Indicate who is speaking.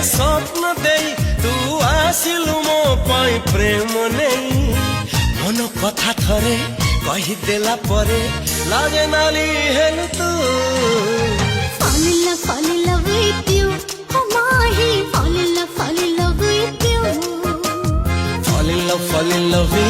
Speaker 1: स्वप्न देई तू आसिलु मो पाई प्रेम नहीं मन कथा थरे कही देला परे लागे नाली हेलु तू
Speaker 2: fall in love with you oh mahi fall in love with you
Speaker 1: fall in love